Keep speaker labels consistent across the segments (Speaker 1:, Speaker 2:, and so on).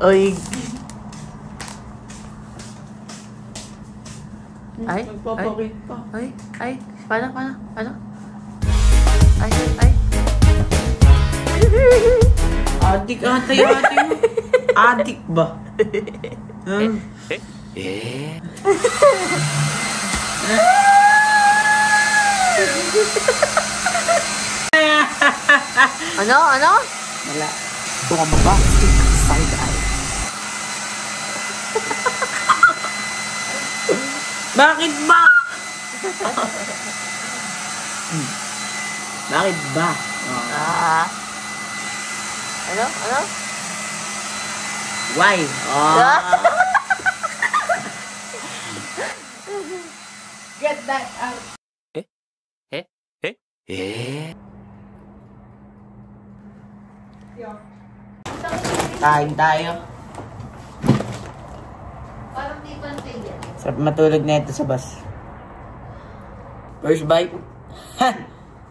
Speaker 1: Oy. Ay,
Speaker 2: nagpapakit pa.
Speaker 1: Ay, paano? Ay.
Speaker 2: Adik ata yung ate mo. Adik ba?
Speaker 1: Ano?
Speaker 2: Wala. Bombastic side eye. Bakit ba? Bakit ba?
Speaker 1: Ano?
Speaker 2: Why? Get that out. Kain tayo.
Speaker 1: Parang di pantay yan.
Speaker 2: Sarap matulog na ito sa bus. First bite.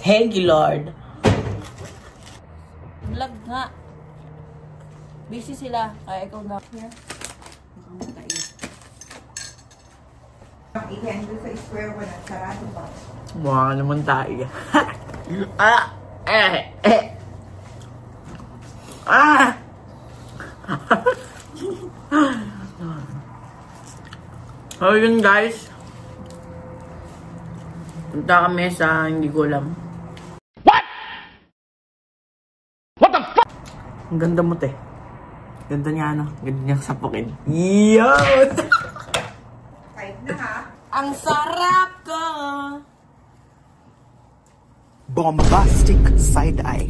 Speaker 2: Thank you, Lord.
Speaker 3: Vlog nga. Busy sila. Kaya ikaw na.
Speaker 4: I-handle sa square one at sarado ba?
Speaker 2: Mukha naman tayo. So yun guys. Punta kami sa hindi ko alam. What the fuck? Ang ganda mo te. Ganda niya ano. Ganda niyang sapukin. Yun!
Speaker 4: Kahit na ha.
Speaker 2: Ang sarap ko!
Speaker 5: Bombastic side eye.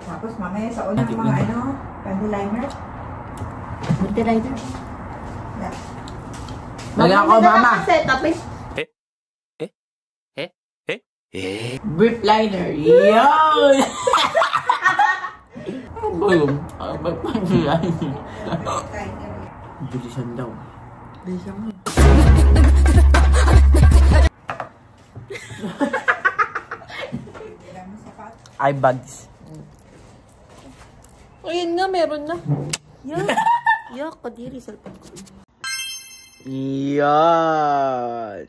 Speaker 4: Tapos mamaya sa unang mga candy liner.
Speaker 1: Candy liner?
Speaker 4: Yeah.
Speaker 2: Lagyan ko mama.
Speaker 1: Tapos
Speaker 2: Brief liner. Yun! Boom. Bilisan daw. Bilisan mo. Eye bags.
Speaker 3: Ayun nga, meron na.
Speaker 1: Yak, kadiri sa lapag ko.
Speaker 2: Yan.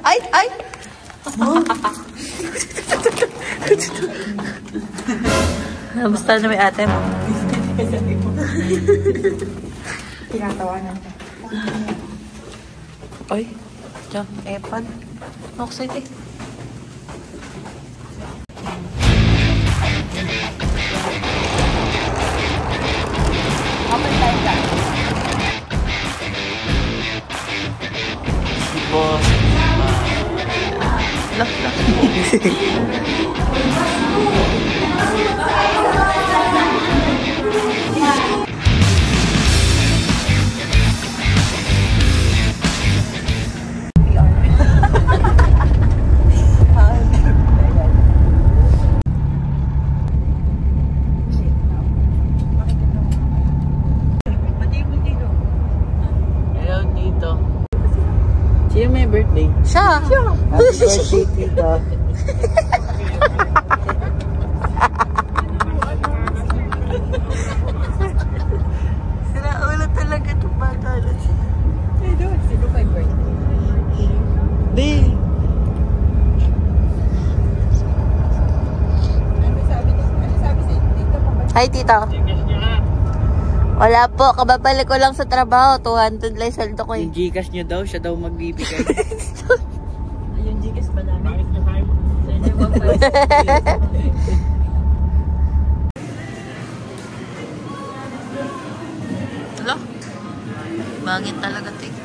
Speaker 1: Ay! Basta na may ate mo.
Speaker 4: Tinatawanan ka.
Speaker 1: Ay, dyan, epan. Oxide eh.
Speaker 3: Open time ka.
Speaker 2: Boss.
Speaker 1: Lak.
Speaker 2: Hello, Tito. Sino may birthday?
Speaker 1: Siya!
Speaker 2: Happy birthday, Tito.
Speaker 1: Sira ulo talaga itong bata.
Speaker 3: Sino may birthday?
Speaker 2: Di.
Speaker 3: Ano sabi si Tito?
Speaker 1: Hi, Tito. Wala po, kababalik ko lang sa trabaho. 200 lang saldo ko eh.
Speaker 2: Yung Gcash niya daw, siya daw magbibigay.
Speaker 3: Yung Gcash pa namin.
Speaker 1: Hello? Bangit talaga, Tik.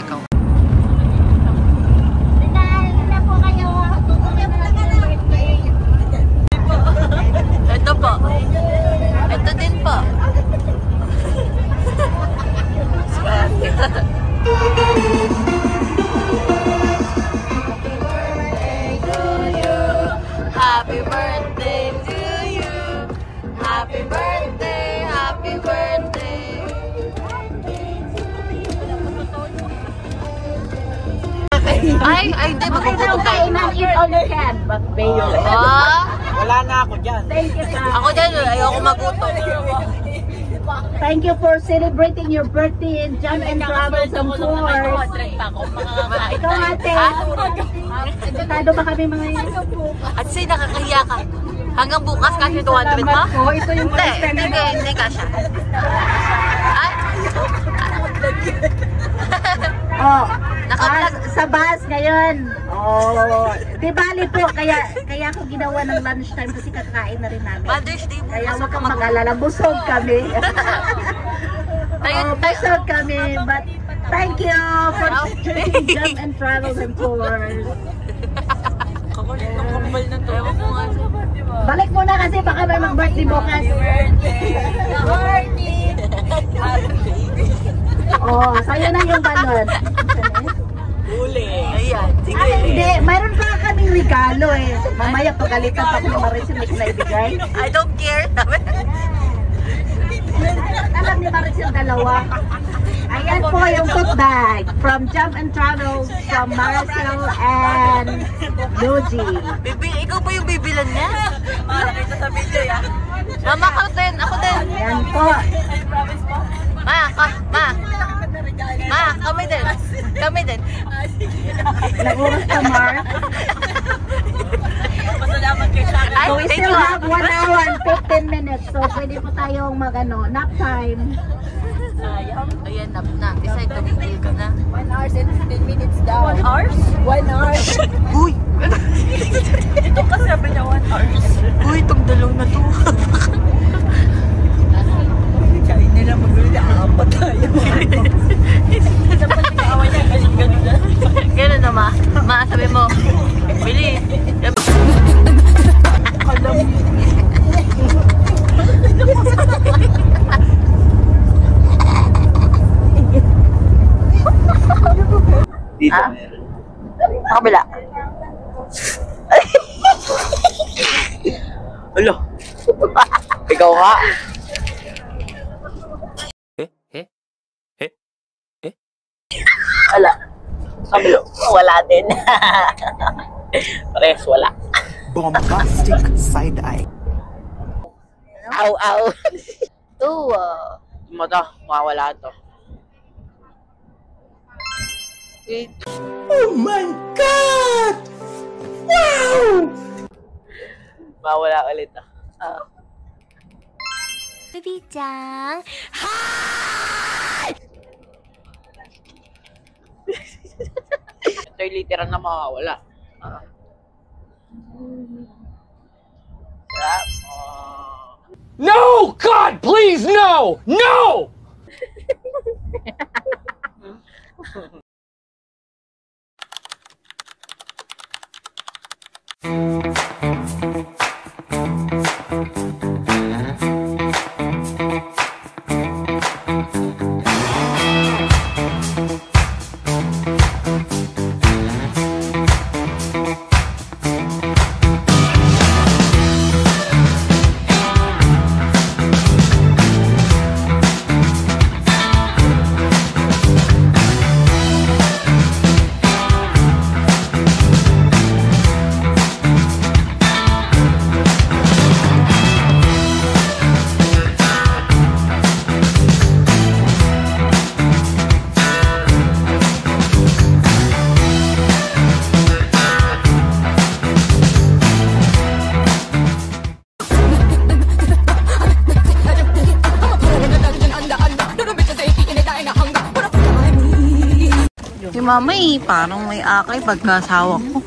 Speaker 1: Ikaw. Ito po. Ito din po. birthday! Happy birthday! Ay, hindi. Magugutom tayo.
Speaker 3: Eat all you can, but mayo.
Speaker 2: Wala na ako dyan.
Speaker 3: Thank you,
Speaker 1: Ako dyan, ayoko magutom.
Speaker 3: Thank you for celebrating your birthday in Jam and Travels and Tours. Ikaw ate. Egotado ba kami mga yun?
Speaker 1: At say, nakakahiya ka. Hanggang bukas kasi 200 mo?
Speaker 3: Ito yung
Speaker 1: Hindi ka siya. Ay!
Speaker 3: Oh, sa bus ngayon. Oh, di bali po, kaya ako ginawa ng lunchtime kasi kakain na rin namin.
Speaker 1: Mother's Day bukas.
Speaker 3: Kaya huwag kang mag-alala, busog kami. Busog kami, but thank you for Jam and Travels and Tours.
Speaker 1: Kakulit ng kumbal na to.
Speaker 3: Balik muna kasi baka may mag-birthday bukas. Oh, sa'yo na yung balon.
Speaker 2: Huli.
Speaker 1: Ayan, sige.
Speaker 3: Ay, hindi. Mayroon pa kaming regalo eh. Mamaya pagalitan pa ko ni Maricel na ibigay.
Speaker 1: I don't care.
Speaker 3: Alam ni Maricel dalawa. Ayan po yung tote bag from Jam and Travels from Maricel and Luigi.
Speaker 1: Ikaw pa yung bibilan niya? Nakita sa video ya. Mama, ako din.
Speaker 3: Ayan po.
Speaker 1: Ma, kami din.
Speaker 3: Nag-uros ka, Mark.
Speaker 1: Pasalamat kayo sa akin.
Speaker 3: So we still have 1 hour and 15 minutes. So pwede po tayong nap time.
Speaker 1: Ayan, nap na. Decide, tumigil ka na.
Speaker 3: 1 hour and 15 minutes daw. 1 hour? 1 hour.
Speaker 1: Uy! Ito kasi sabi niya 1 hour. Uy, itong dalong na to.
Speaker 3: Sabi nila magulo na apat tayo.
Speaker 1: Dapat nag-aaway niya. Ganun na, ma. Ma, sabi mo. Bili.
Speaker 2: Dito meron.
Speaker 1: Sa kabila.
Speaker 2: Alo. Ikaw ka.
Speaker 1: Wala. Kabila. Wala din.
Speaker 2: Pares, wala.
Speaker 5: Bombastic side eye.
Speaker 1: Aw. Tuwa.
Speaker 2: Mo to, mawala to.
Speaker 1: Wait.
Speaker 5: Oh my God! Wow!
Speaker 2: Mawala ulit to.
Speaker 1: Baby-chan.
Speaker 2: Ito yung literal na mawawala.
Speaker 6: No! God, please, no! No!
Speaker 1: Si mama eh, parang may akay pagkasawa ko.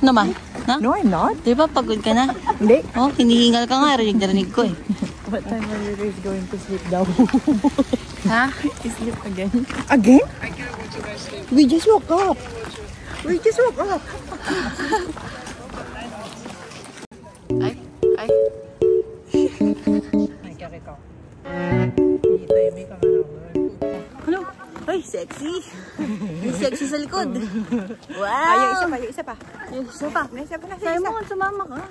Speaker 1: Naman? Na?
Speaker 4: No, I'm not.
Speaker 1: Di ba pagod ka na?
Speaker 4: Hindi.
Speaker 1: Oh, hinihingal ka nga, rinig ko eh.
Speaker 4: What time are you guys going to sleep daw?
Speaker 1: Ha?
Speaker 4: Sleep again? Again? We just woke up. We just woke up.
Speaker 1: Ay. Ano? Ay, sexy. May sexy sa likod. Wow.
Speaker 4: Ay, yung isa pa.
Speaker 1: Yung isa pa.
Speaker 4: May isa pa na.
Speaker 1: Sabi mo kung sumama ka.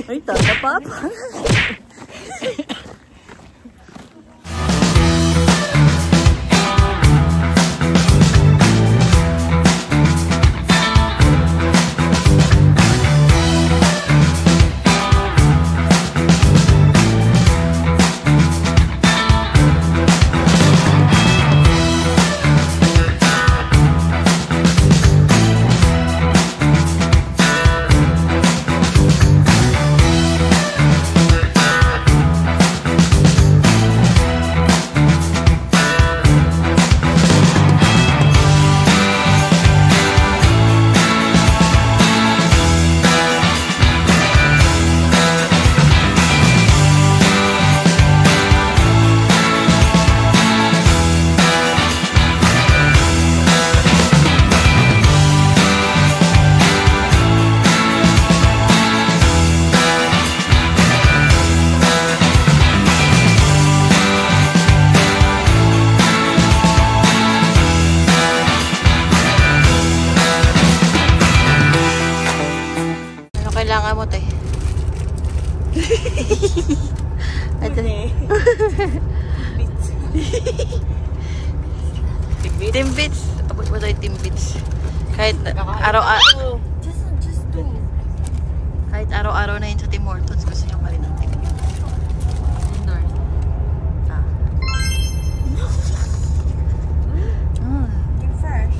Speaker 4: Ay, tatapap.
Speaker 1: Kailangan mo, te. Timbits. Abot mo tayo timbits. Kahit araw-araw. Just do. Kahit araw-araw na yun sa Tim Hortons, gusto niyo pa rin ng timbits. Indoor.
Speaker 4: Fresh.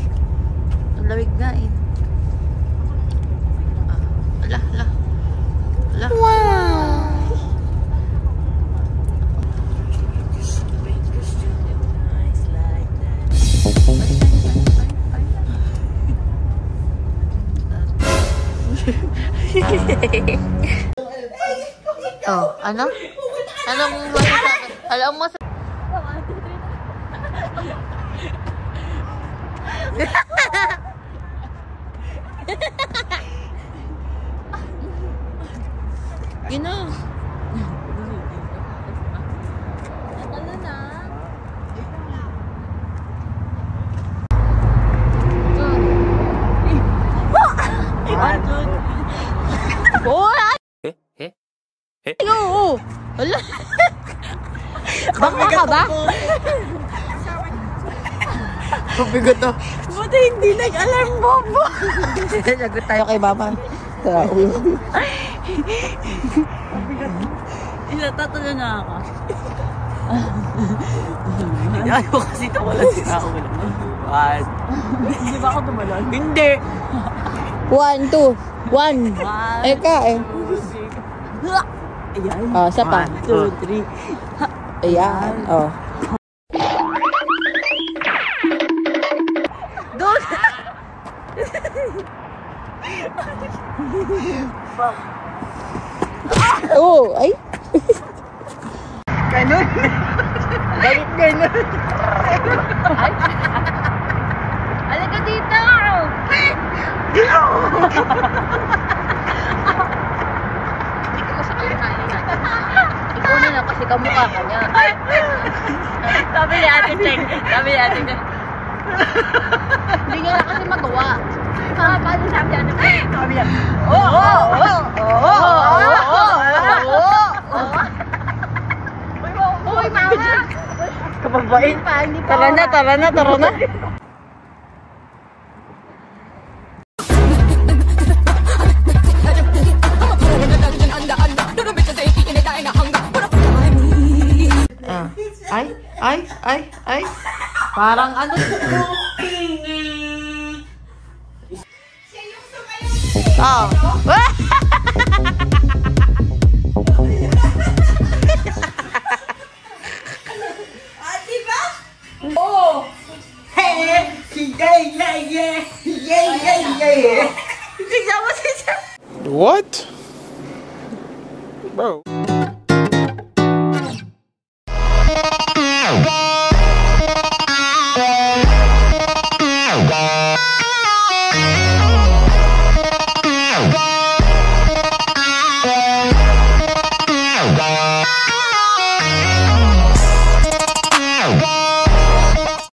Speaker 1: Ang lawig nga eh. Ala. Wow! Oh, ano? Anong masasabi? Alam mo sa... Gino. Natalo na. Oo. Wala. Baka ka ba?
Speaker 2: Pabigot to.
Speaker 4: Buti hindi nag-alarm bobo.
Speaker 2: Lagot tayo kay Mama.
Speaker 4: Tatalo na ako.
Speaker 2: Ayaw kasi tumalan si ako. What?
Speaker 4: Hindi ba ako tumalon?
Speaker 2: Hindi.
Speaker 1: 1, 2, 1. Eka eh.
Speaker 4: Ayan.
Speaker 1: Oh, isa pa.
Speaker 4: 2, 3.
Speaker 1: Ayan. Oh.
Speaker 4: Doon!
Speaker 1: Oh, ay.
Speaker 2: Ganun. Bakit ganun?
Speaker 1: Halika dito! Hindi ka masakali na. Ikaw na lang kasi kamukha ka niya.
Speaker 4: Sabi ni Ate Cheng.
Speaker 1: Hindi nga lang kasi magawa. Paano sabi ni Ate Cheng?
Speaker 4: Sabi niya,
Speaker 1: Uy, mama!
Speaker 2: Kapagbain.
Speaker 1: Hindi pa.
Speaker 2: Tara na. Ay. Parang ano?
Speaker 1: Oh.
Speaker 5: What? Bro.